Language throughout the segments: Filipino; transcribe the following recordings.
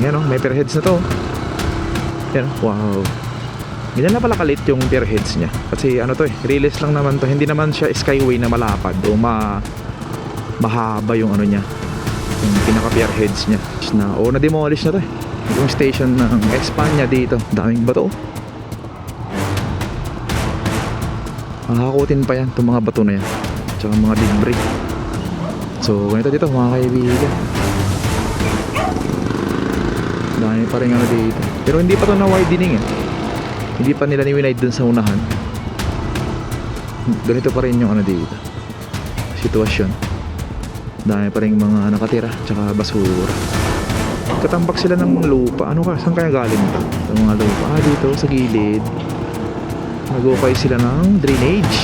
Yan o, may pierheads na to. Yan, wow. Ganyan na pala kalit yung pierheads nya. Kasi ano to release lang naman to. Hindi naman siya skyway na malapad o mahaba yung ano nya, yung pinaka pierheads nya na-demolish na to yung station ng Espanya dito. Daming bato. Hahakutin pa yan itong mga bato na yan, tsaka mga debris. So ganito dito mga kaibigan, dami pa rin ano dito. Pero hindi pa to na widening hindi pa nila ni-wide dun sa unahan. Ganito pa rin yung ano dito sitwasyon. Dami pa rin mga nakatira tsaka basura. Katambak sila ng lupa. Saan kaya galing ito? Yung mga lupa dito sa gilid. Nag-ukay sila ng drainage.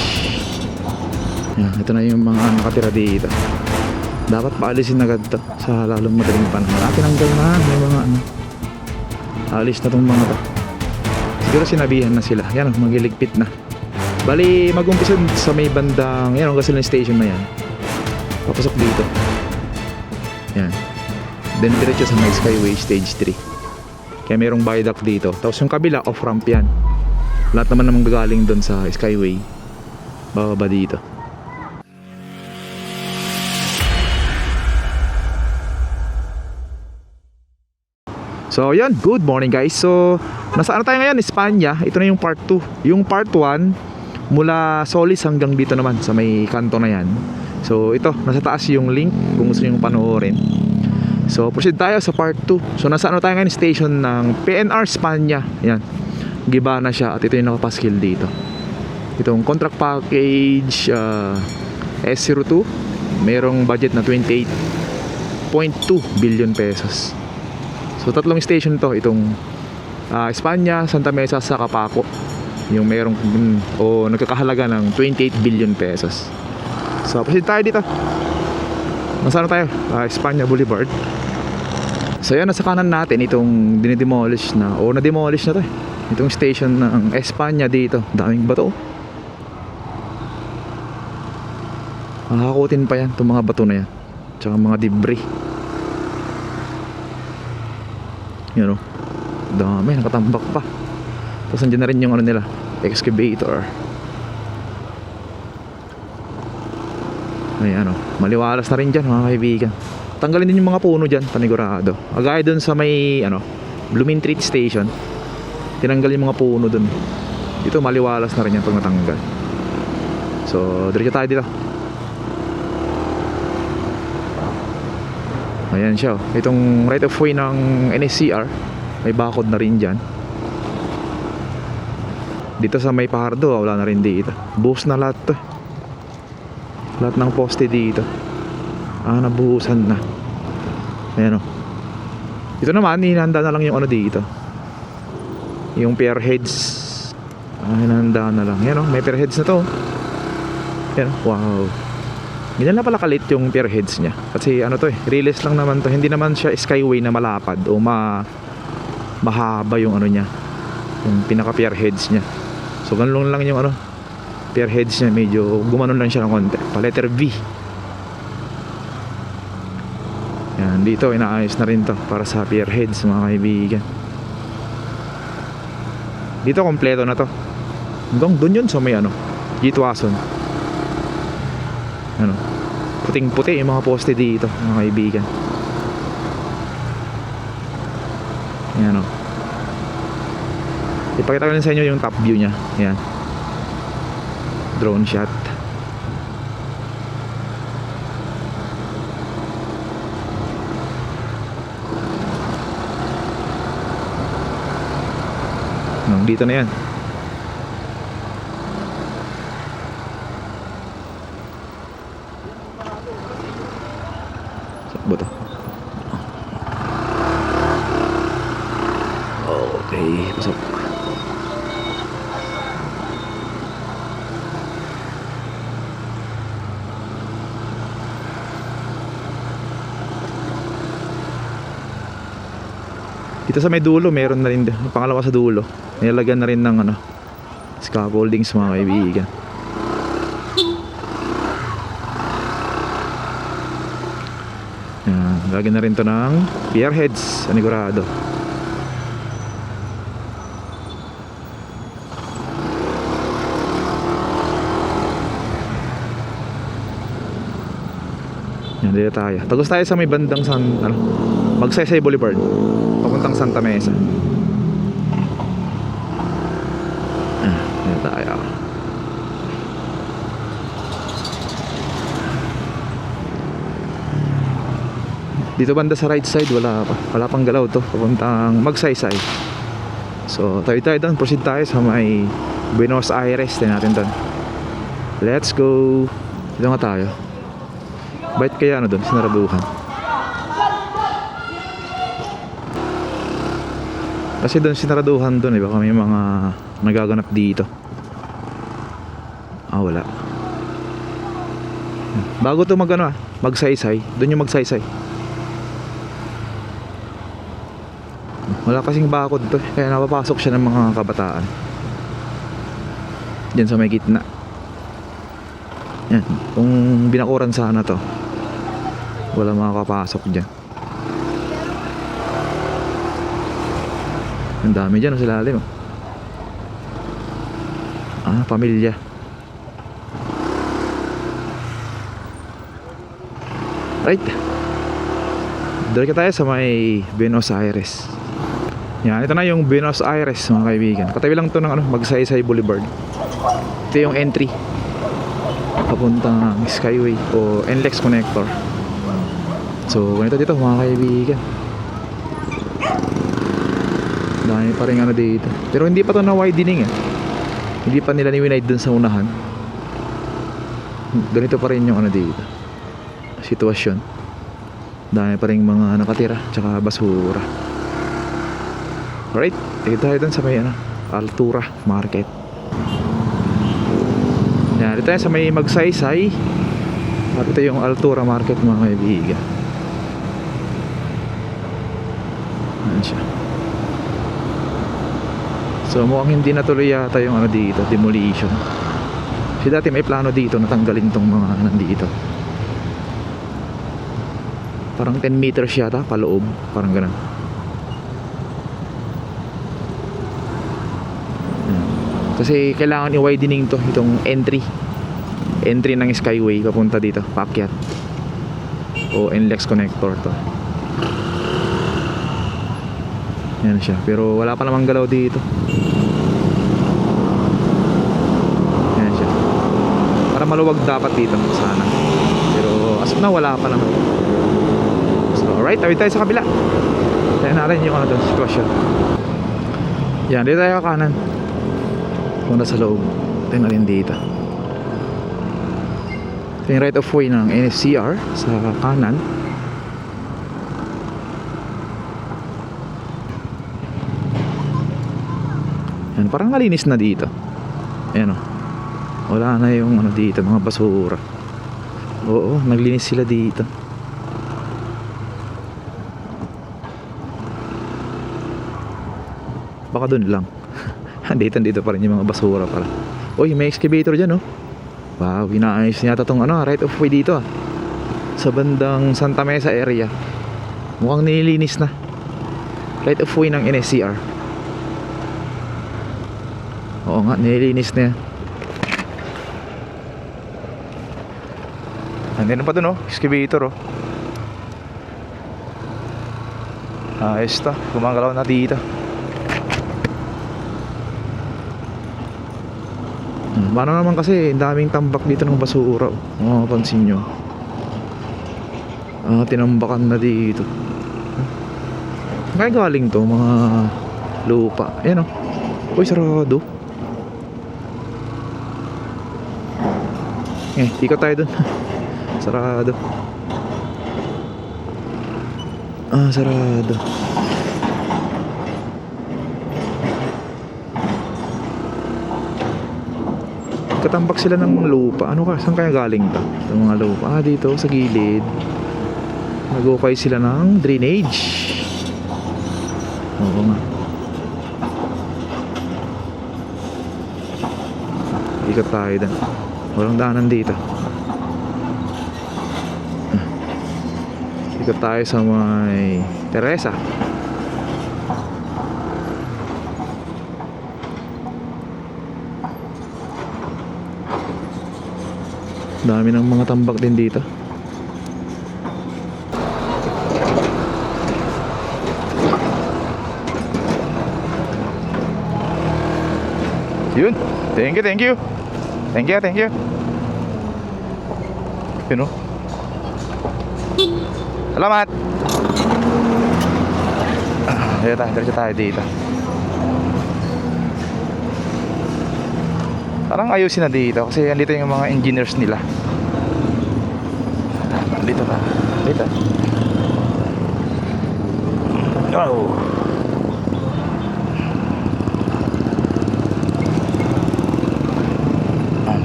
Yan, ito na yung mga nakatira dito. Dapat paalisin agad to sa lalong madaling panahon. Tinanggal na, may mga alis na tong mga to. Siguro sinabihan na sila. Yan, magiligpit na. Bali, mag-umpisa sa may bandang, yan, ang gasoline station na yan. Papasok dito. Yan. Then diretso sa may Skyway Stage 3. Kaya mayroong viaduct dito. Tapos yung kabila, off-ramp yan. Lahat naman namang gagaling doon sa Skyway. Bababa dito. So yan, good morning guys. So nasaan tayo ngayon? Espanya. Ito na yung part 2. Yung part 1 mula Solis hanggang dito naman sa may kanto na yan. So ito, nasa taas yung link kung gusto nyo panoorin. So proceed tayo sa part 2. So nasaan tayo ngayon? Station ng PNR Espanya. Yan, giba na siya. At ito yung nakapaskil dito. Itong contract package S02. Merong budget na 28.2 billion pesos. So tatlong station to, itong Espanya, Santa Mesa, sa Capaco, yung merong nagkakahalaga ng 28 billion pesos. So proceed tayo dito. Nasaan tayo? Espanya Boulevard. So yan, nasa kanan natin itong dinidemolish na na-demolish na to itong station ng Espanya dito. Daming bato. Hahakutin pa yan itong mga bato na yan, tsaka mga debris. Yan o, dami, nakatambak pa. Tapos andyan na rin yung ano nila, excavator. Ayan o, maliwalas na rin dyan mga kaibigan. Tanggalin din yung mga puno dyan, panigurado. Agaya dun sa may Blooming Treat Station, tinanggal yung mga puno dun. Dito maliwalas na rin yan pag natanggal. So diretso tayo dito. Ayan siya, itong right of way ng NSCR, may bakod na rin dyan. Dito sa may Pahardo, wala na rin dito. Buhos na lahat to. Lahat ng poste dito nabuhusan na. Ayan o. Ito naman, hinahanda na lang yung dito, yung pierheads. Hinahanda na lang. Ayan o, may pierheads na to. Ayan, wow. Ganyan na pala kalit yung pierheads nya. Kasi release lang naman to. Hindi naman siya skyway na malapad o mahaba yung nya, yung pinaka pierheads nya. So ganun lang yung pierheads nya. Medyo gumanon lang siya ng konti, pa letter V. Yan, dito inaayos na rin to para sa pierheads mga kaibigan. Dito kompleto na to. Hanggang dun yun sa may Gitwason. Puting puti yung mga poste dito mga kaibigan. Yan ipakita ko lang sa inyo yung top view nya. Yan, drone shot. Dito na yan. Buto. Okay, pasok. Dito sa may dulo, meron na rin pangalawa sa dulo. Nilagyan na rin ng scaffoldings mga kaibigan. Yan. Lagyan na rin to ng pier heads, anigurado. Yan, dito tayo. Tagos tayo sa may bandang Magsaysay Boulevard, papuntang Santa Mesa. Dito tayo. Dito banda sa right side, wala pang galaw to, papuntang Magsaysay. So tayo doon, proceed tayo sa may Buenos Aires. Tayo natin doon. Let's go. Dito nga tayo. Bait kaya doon, sinaraduhan. Kasi doon sinaraduhan doon, baka may mga nagaganap dito. Wala. Bago to Magsaysay, doon yung Magsaysay. Wala kasing bakod to, kaya napapasok siya ng mga kabataan. Diyan sa may gitna. Yan, kung binakuran sana to, wala makakapasok dyan. Ang dami dyan sa lalim. Pamilya. Right. Dali ka tayo sa may Buenos Aires. Yan, ito na yung Buenos Aires mga kaibigan. Katabi lang to ng Magsaysay Boulevard. Ito yung entry papuntang Skyway o NLEX Connector. So ganito dito mga kaibigan. Dahil pa rin dito. Pero hindi pa to na widening Hindi pa nila ni-wide dun sa unahan. Ganito pa rin yung dito sitwasyon. Dahil pa rin mga nakatira tsaka basura. Alright, dito tayo dun sa may Altura Market. Yan, dito tayo sa may Magsaysay. At ito yung Altura Market mga kaibigan. Yan siya. So mukhang hindi natuloy yata yung dito, demolition. Kasi dati may plano dito natanggalin tong mga nandito. Parang 10 meters yata paloob, parang ganun. Kasi kailangan i-widening to, itong entry ng Skyway papunta dito, paakyat o NLEX Connector to. Yan siya, pero wala pa namang galaw dito. Yan siya. Para maluwag dapat dito sana, pero as of now wala pa naman. So alright, tawid tayo sa kabila. Tignan natin yung sitwasyon. Yan, dito tayo kanan. Punta sa loob. Tignan natin dito. Ito yung right of way ng NSCR sa kanan. Yan, parang nalinis na dito. Ayan wala na yung dito, mga basura. Oo, naglinis sila dito. Baka dun lang. Dito pa rin yung mga basura pala. Uy, may excavator dyan Wow, inaayos niya tong right of way dito sa bandang Santa Mesa area. Mukhang nililinis na. Right of way ng NSCR. Oo nga, nililinis na yan. Andun pa dun excavator ayos to, gumagalaw na dito. Paano naman kasi daming tambak dito ng basura. Mapapansin nyo. Tinambakan na dito. Kaya galing to mga lupa. Ayan Uy, sarado. Ikot tayo dun. Sarado. Sarado. Katambak sila ng lupa. Saan kaya galing to? Yung mga lupa. Dito sa gilid. Nag-ukay sila ng drainage. Oo nga. Ikot tayo dun. Walang daanan dito. Ikot tayo sa may Teresa. Dami ng mga tambak din dito. Yun. Thank you, thank you. Thank you, thank you. Yun o. Salamat. Diretso tayo dito. Parang ayusin na dito kasi andito yung mga engineers nila. Dito na. Dito. Oh.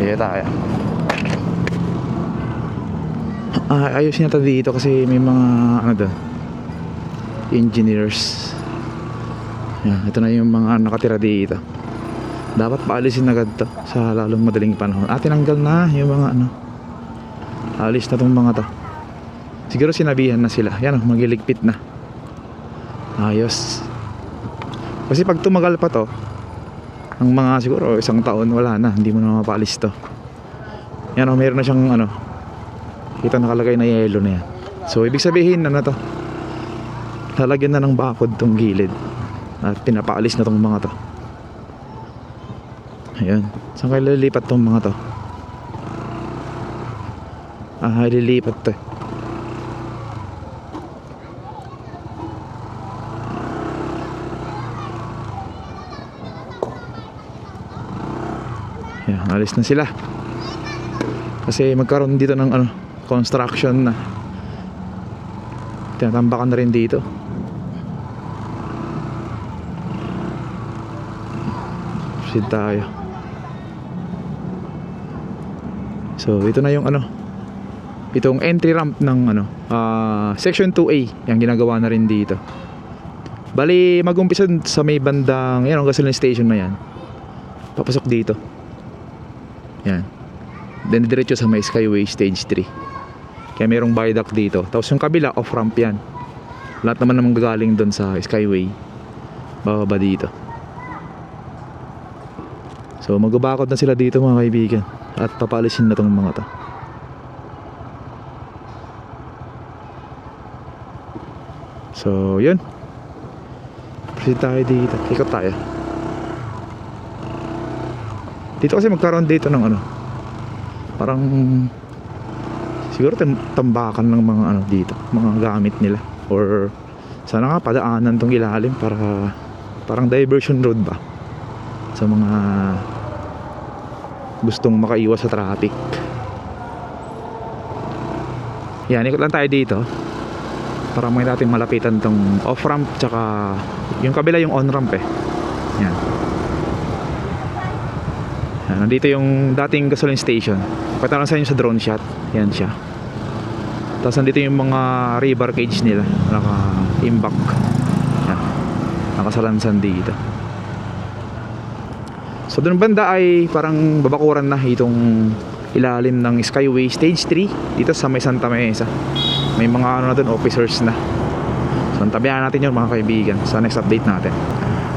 Dito tayo. Ayusin na tayo dito kasi may mga ano doon, engineers. Yan, ito na yung mga nakatira dito. Dapat paalisin agad to sa lalong madaling panahon. Tinanggal na yung mga ano. Alis na tong mga to. Siguro sinabihan na sila. Yan o, magiligpit na. Ayos. Kasi pag tumagal pa to, ang mga siguro isang taon wala na, hindi mo na mapaalis to. Yan o, meron na siyang ano, kita nakalagay na yellow na yan. So ibig sabihin ano to, lalagyan na ng bakod tong gilid at pinapaalis na tong mga to. Ayan. Saan kayo lilipat tong mga to? Lilipat to. Ayan, alis na sila. Kasi magkaroon dito ng ano, construction na. Tinatambakan na rin dito. Proceed tayo. So ito na yung ano, itong entry ramp ng ano, section 2A. Yung ginagawa na rin dito. Bali mag-umpisa sa may bandang yan, ang gasoline station na yan. Papasok dito. Yan. Then diretso sa may Skyway stage 3. Kaya mayroong viaduct dito. Tapos yung kabila off ramp yan. Lahat naman namang gagaling doon sa Skyway. Bababa dito. So magbabakod na sila dito mga kaibigan. At papaalisin na tong mga to. So yun. Proceed tayo dito. Ikot tayo. Dito kasi magkaroon dito ng ano, parang siguro tambakan ng mga ano dito, mga gamit nila. Or sana nga padaanan tong ilalim para parang diversion road ba sa mga gustong makaiwas sa traffic. Yan, ikot lang tayo dito para may natin malapitan tong off ramp tsaka yung kabila yung on ramp eh. Yan. Yan, nandito yung dating gasoline station. Pakita lang sa inyo sa drone shot. Yan siya. Tapos nandito yung mga rebar cage nila, naka-imbak. Yan, nakasalansan dito. So doon banda ay parang babakuran na itong ilalim ng Skyway Stage 3 dito sa may Santa Mesa. May mga ano na doon, officers na. So tabihan natin yun mga kaibigan sa next update natin.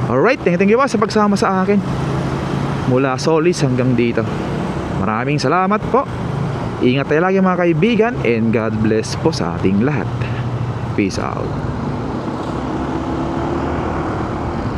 Alright, thank you sa pagsama sa akin mula Solis hanggang dito. Maraming salamat po. Ingat tayo lagi mga kaibigan and God bless po sa ating lahat. Peace out.